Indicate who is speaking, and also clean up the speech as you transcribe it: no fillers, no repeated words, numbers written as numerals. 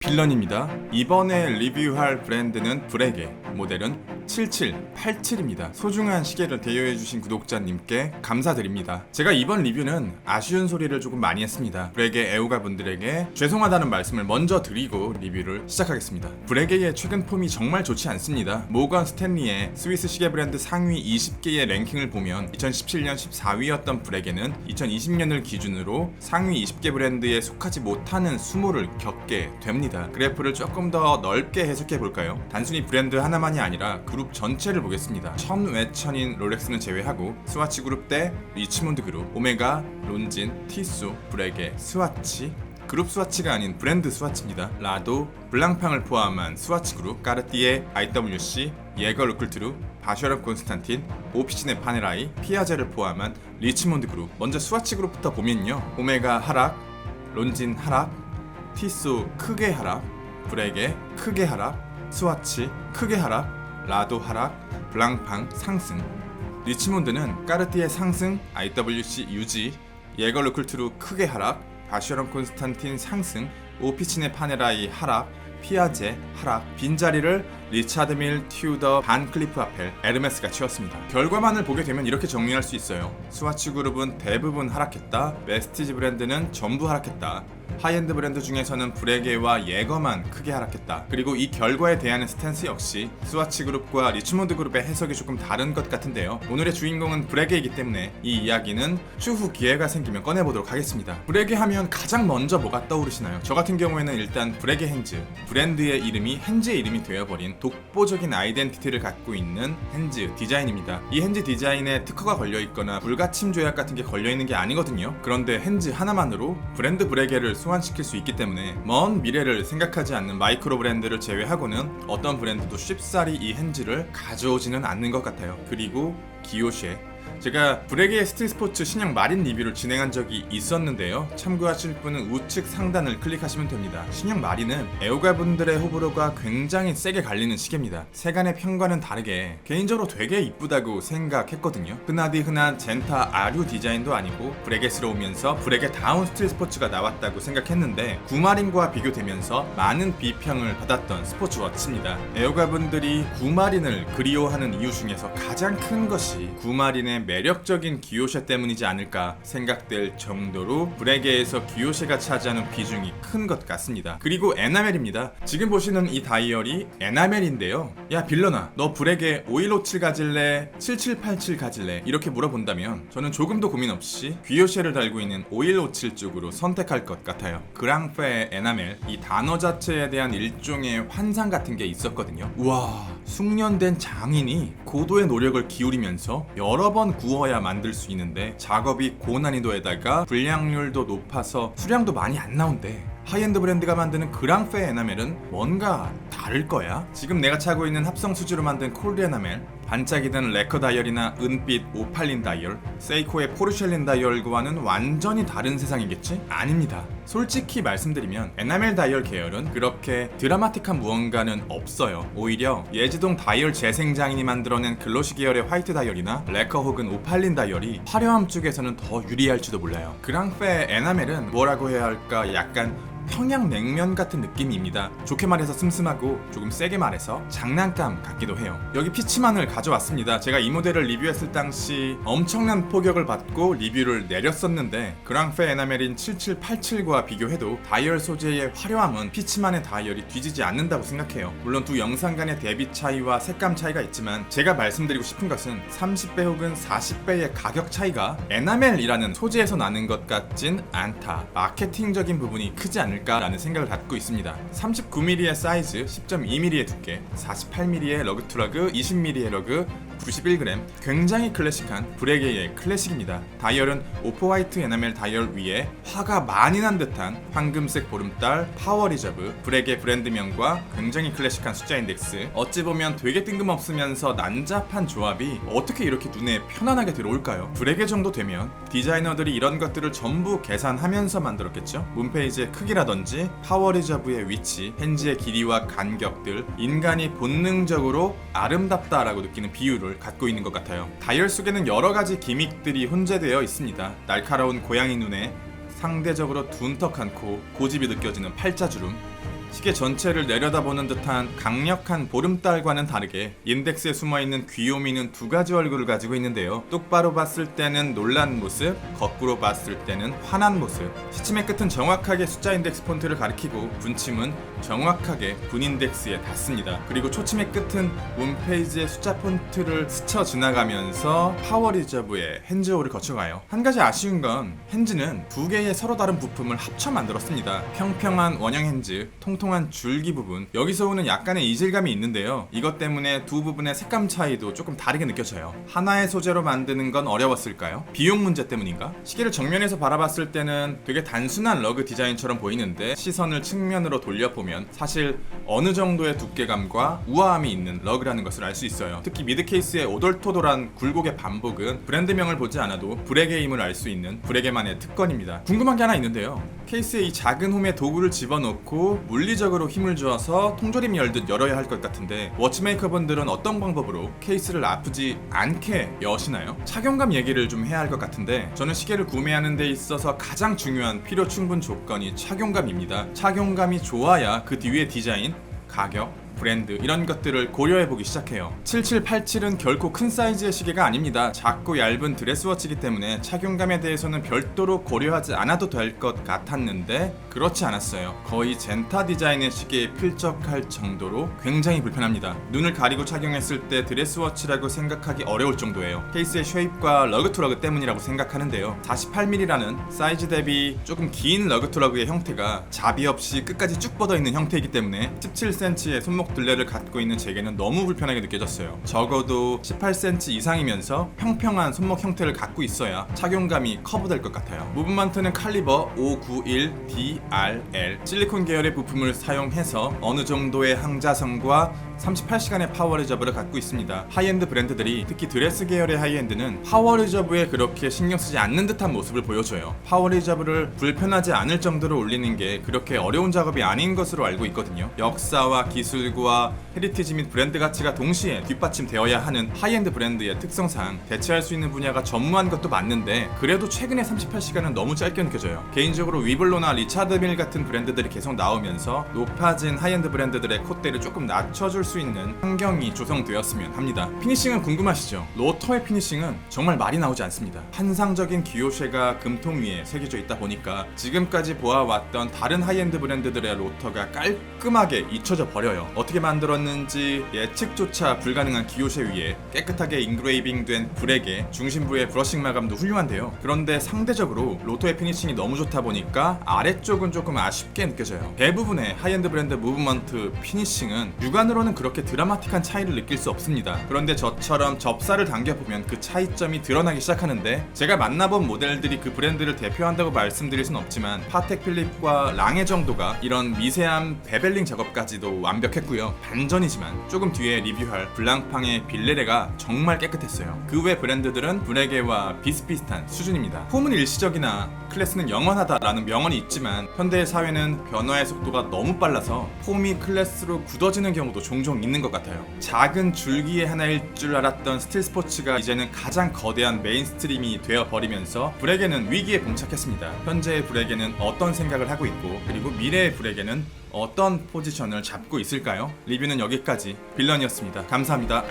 Speaker 1: 빌런입니다. 이번에 리뷰할 브랜드는 브레게, 모델은 7787입니다. 소중한 시계를 대여해주신 구독자님께 감사드립니다. 제가 이번 리뷰는 아쉬운 소리를 조금 많이 했습니다. 브레게 애호가 분들에게 죄송하다는 말씀을 먼저 드리고 리뷰를 시작하겠습니다. 브레게의 최근 폼이 정말 좋지 않습니다. 모건 스탠리의 스위스 시계 브랜드 상위 20개의 랭킹을 보면 2017년 14위였던 브레게는 2020년을 기준으로 상위 20개 브랜드에 속하지 못하는 수모를 겪게 됩니다. 그래프를 조금 더 넓게 해석해 볼까요? 단순히 브랜드 하나만이 아니라 그룹 전체를 보겠습니다. 천외천인 롤렉스는 제외하고 스와치 그룹 대 리치몬드 그룹, 오메가, 론진, 티소, 브레게, 스와치, 그룹 스와치가 아닌 브랜드 스와치입니다. 라도, 블랑팡을 포함한 스와치 그룹, 까르띠에, IWC, 예거 루클트루, 바셔럽 콘스탄틴, 오피치네 파네라이, 피아제를 포함한 리치몬드 그룹. 먼저 스와치 그룹부터 보면요, 오메가 하락, 론진 하락, 티소 크게 하락, 브레게 크게 하락, 스와치 크게 하락, 라도 하락, 블랑팡 상승. 리치몬드는 까르띠에 상승, IWC 유지, 예거 루클트루 크게 하락, 바셔럼 콘스탄틴 상승, 오피치네 파네라이 하락, 피아제 하락. 빈자리를 리차드 밀, 튜더, 반 클리프 아펠, 에르메스가 채웠습니다. 결과만을 보게 되면 이렇게 정리할 수 있어요. 스와치 그룹은 대부분 하락했다, 메스티지 브랜드는 전부 하락했다, 하이엔드 브랜드 중에서는 브레게와 예거만 크게 하락했다. 그리고 이 결과에 대한 스탠스 역시 스와치 그룹과 리치몬드 그룹의 해석이 조금 다른 것 같은데요. 오늘의 주인공은 브레게이기 때문에 이 이야기는 추후 기회가 생기면 꺼내보도록 하겠습니다. 브레게 하면 가장 먼저 뭐가 떠오르시나요? 저 같은 경우에는 일단 브레게 핸즈, 브랜드의 이름이 핸즈의 이름이 되어버린 독보적인 아이덴티티를 갖고 있는 핸즈 디자인입니다. 이 핸즈 디자인에 특허가 걸려있거나 불가침 조약 같은 게 걸려있는 게 아니거든요. 그런데 핸즈 하나만으로 브랜드 브레게를 소환시킬 수 있기 때문에 먼 미래를 생각하지 않는 마이크로 브랜드를 제외하고는 어떤 브랜드도 쉽사리 이 핸즈를 가져오지는 않는 것 같아요. 그리고 기요쉐, 제가 브레게의 스트릿 스포츠 신형 마린 리뷰를 진행한 적이 있었는데요. 참고하실 분은 우측 상단을 클릭하시면 됩니다. 신형 마린은 애호가 분들의 호불호가 굉장히 세게 갈리는 시계입니다. 세간의 편과는 다르게 개인적으로 되게 이쁘다고 생각했거든요. 흔하디 흔한 젠타 아류 디자인도 아니고 브레게스러우면서 브레게다운 스트릿 스포츠가 나왔다고 생각했는데 구마린과 비교되면서 많은 비평을 받았던 스포츠워치입니다. 애호가 분들이 구마린을 그리워하는 이유 중에서 가장 큰 것이 구마린의 매력적인 기요쉐 때문이지 않을까 생각될 정도로 브레게에서 기요쉐가 차지하는 비중이 큰 것 같습니다. 그리고 에나멜입니다. 지금 보시는 이 다이얼이 에나멜인데요. 야 빌런아, 너 브레게 5157 가질래? 7787 가질래? 이렇게 물어본다면 저는 조금도 고민 없이 기요쉐를 달고 있는 5157 쪽으로 선택할 것 같아요. 그랑페 에나멜, 이 단어 자체에 대한 일종의 환상 같은 게 있었거든요. 우와, 숙련된 장인이 고도의 노력을 기울이면서 여러 번 구워야 만들 수 있는데 작업이 고난이도에다가 불량률도 높아서 수량도 많이 안 나온대. 하이엔드 브랜드가 만드는 그랑페 에나멜은 뭔가 다를 거야? 지금 내가 차고 있는 합성 수지로 만든 콜드 에나멜, 반짝이던 레커 다이얼이나 은빛 오팔린 다이얼, 세이코의 포르셸린 다이얼과는 완전히 다른 세상이겠지? 아닙니다. 솔직히 말씀드리면 에나멜 다이얼 계열은 그렇게 드라마틱한 무언가는 없어요. 오히려 예지동 다이얼 재생장인이 만들어낸 글로시 계열의 화이트 다이얼이나 레커 혹은 오팔린 다이얼이 화려함 쪽에서는 더 유리할지도 몰라요. 그랑페 에나멜은 뭐라고 해야 할까, 약간 평양냉면 같은 느낌입니다. 좋게 말해서 슴슴하고 조금 세게 말해서 장난감 같기도 해요. 여기 피치만을 가져왔습니다. 제가 이 모델을 리뷰했을 당시 엄청난 폭격을 받고 리뷰를 내렸었는데 그랑페 에나멜인 7787과 비교해도 다이얼 소재의 화려함은 피치만의 다이얼이 뒤지지 않는다고 생각해요. 물론 두 영상 간의 대비 차이와 색감 차이가 있지만 제가 말씀드리고 싶은 것은 30배 혹은 40배의 가격 차이가 에나멜이라는 소재에서 나는 것 같진 않다. 마케팅적인 부분이 크지 않을 라는 생각을 갖고 있습니다. 39mm의 사이즈, 10.2mm의 두께, 48mm의 러그 투러그, 20mm의 러그, 91g, 굉장히 클래식한 브레게의 클래식입니다. 다이얼은 오프화이트 에나멜 다이얼 위에 화가 많이 난 듯한 황금색 보름달, 파워 리저브, 브레게 브랜드명과 굉장히 클래식한 숫자 인덱스. 어찌 보면 되게 뜬금없으면서 난잡한 조합이 어떻게 이렇게 눈에 편안하게 들어올까요? 브레게 정도 되면 디자이너들이 이런 것들을 전부 계산하면서 만들었겠죠? 문페이지의 크기라든지 파워 리저브의 위치, 핸즈의 길이와 간격들, 인간이 본능적으로 아름답다라고 느끼는 비율을 갖고 있는 것 같아요. 다이얼 속에는 여러 가지 기믹들이 혼재되어 있습니다. 날카로운 고양이 눈에 상대적으로 둔턱한 코, 고집이 느껴지는 팔자주름, 시계 전체를 내려다보는 듯한 강력한 보름달과는 다르게 인덱스에 숨어있는 귀요미는 두 가지 얼굴을 가지고 있는데요. 똑바로 봤을 때는 놀란 모습, 거꾸로 봤을 때는 화난 모습. 시침의 끝은 정확하게 숫자 인덱스 폰트를 가리키고 분침은 정확하게 분 인덱스에 닿습니다. 그리고 초침의 끝은 홈페이지의 숫자 폰트를 스쳐 지나가면서 파워 리저브의 핸즈홀을 거쳐가요. 한 가지 아쉬운 건 핸즈는 두 개의 서로 다른 부품을 합쳐 만들었습니다. 평평한 원형 핸즈, 통통한 줄기 부분, 여기서 오는 약간의 이질감이 있는데요. 이것 때문에 두 부분의 색감 차이도 조금 다르게 느껴져요. 하나의 소재로 만드는 건 어려웠을까요? 비용 문제 때문인가? 시계를 정면에서 바라봤을 때는 되게 단순한 러그 디자인처럼 보이는데 시선을 측면으로 돌려보면 사실 어느 정도의 두께감과 우아함이 있는 러그라는 것을 알 수 있어요. 특히 미드 케이스의 오돌토돌한 굴곡의 반복은 브랜드명을 보지 않아도 브레게의 힘을 알 수 있는 브레게만의 특권입니다. 궁금한 게 하나 있는데요. 케이스에 이 작은 홈에 도구를 집어넣고 물리적으로 힘을 주어서 통조림 열듯 열어야 할 것 같은데 워치메이커 분들은 어떤 방법으로 케이스를 아프지 않게 여시나요? 착용감 얘기를 좀 해야 할 것 같은데 저는 시계를 구매하는 데 있어서 가장 중요한 필요 충분 조건이 착용감입니다. 착용감이 좋아야 그 뒤에 디자인, 가격, 브랜드 이런 것들을 고려해보기 시작해요. 7787은 결코 큰 사이즈의 시계가 아닙니다. 작고 얇은 드레스워치이기 때문에 착용감에 대해서는 별도로 고려하지 않아도 될 것 같았는데 그렇지 않았어요. 거의 젠타 디자인의 시계에 필적할 정도로 굉장히 불편합니다. 눈을 가리고 착용했을 때 드레스워치라고 생각하기 어려울 정도예요. 케이스의 쉐입과 러그투러그 때문이라고 생각하는데요. 48mm라는 사이즈 대비 조금 긴 러그투러그의 형태가 자비 없이 끝까지 쭉 뻗어있는 형태이기 때문에 17cm의 손목 둘레를 갖고 있는 제게는 너무 불편하게 느껴졌어요. 적어도 18cm 이상이면서 평평한 손목 형태를 갖고 있어야 착용감이 커브될 것 같아요. 무브먼트는 칼리버 591DRL 실리콘 계열의 부품을 사용해서 어느 정도의 항자성과 38시간의 파워 리저브를 갖고 있습니다. 하이엔드 브랜드들이 특히 드레스 계열의 하이엔드는 파워 리저브에 그렇게 신경 쓰지 않는 듯한 모습을 보여줘요. 파워 리저브를 불편하지 않을 정도로 올리는 게 그렇게 어려운 작업이 아닌 것으로 알고 있거든요. 역사와 기술과 헤리티지 및 브랜드 가치가 동시에 뒷받침되어야 하는 하이엔드 브랜드의 특성상 대체할 수 있는 분야가 전무한 것도 맞는데 그래도 최근에 38시간은 너무 짧게 느껴져요. 개인적으로 위블로나 리차드 밀 같은 브랜드들이 계속 나오면서 높아진 하이엔드 브랜드들의 콧대를 조금 낮춰줄 수 있는 환경이 조성되었으면 합니다. 피니싱은 궁금하시죠? 로터의 피니싱은 정말 말이 나오지 않습니다. 환상적인 기호쉐가 금통 위에 새겨져 있다 보니까 지금까지 보아왔던 다른 하이엔드 브랜드들의 로터가 깔끔하게 잊혀져 버려요. 어떻게 만들었는지 예측조차 불가능한 기호쉐 위에 깨끗하게 인그레이빙된 브레게, 중심부의 브러싱 마감도 훌륭한데요. 그런데 상대적으로 로터의 피니싱이 너무 좋다 보니까 아래쪽은 조금 아쉽게 느껴져요. 대부분의 하이엔드 브랜드 무브먼트 피니싱은 육안으로는 그렇게 드라마틱한 차이를 느낄 수 없습니다. 그런데 저처럼 접사를 당겨보면 그 차이점이 드러나기 시작하는데 제가 만나본 모델들이 그 브랜드를 대표한다고 말씀드릴 순 없지만 파텍 필립과 랑의 정도가 이런 미세한 베벨링 작업까지도 완벽했고요. 반전이지만 조금 뒤에 리뷰할 블랑팡의 빌레레가 정말 깨끗했어요. 그 외 브랜드들은 브레게와 비슷비슷한 수준입니다. 폼은 일시적이나 클래스는 영원하다라는 명언이 있지만 현대의 사회는 변화의 속도가 너무 빨라서 폼이 클래스로 굳어지는 경우도 종종 있는 것 같아요. 작은 줄기의 하나일 줄 알았던 스틸 스포츠가 이제는 가장 거대한 메인스트림이 되어버리면서 브레게는 위기에 봉착했습니다. 현재의 브레게는 어떤 생각을 하고 있고 그리고 미래의 브레게는 어떤 포지션을 잡고 있을까요? 리뷰는 여기까지. 빌런이었습니다. 감사합니다.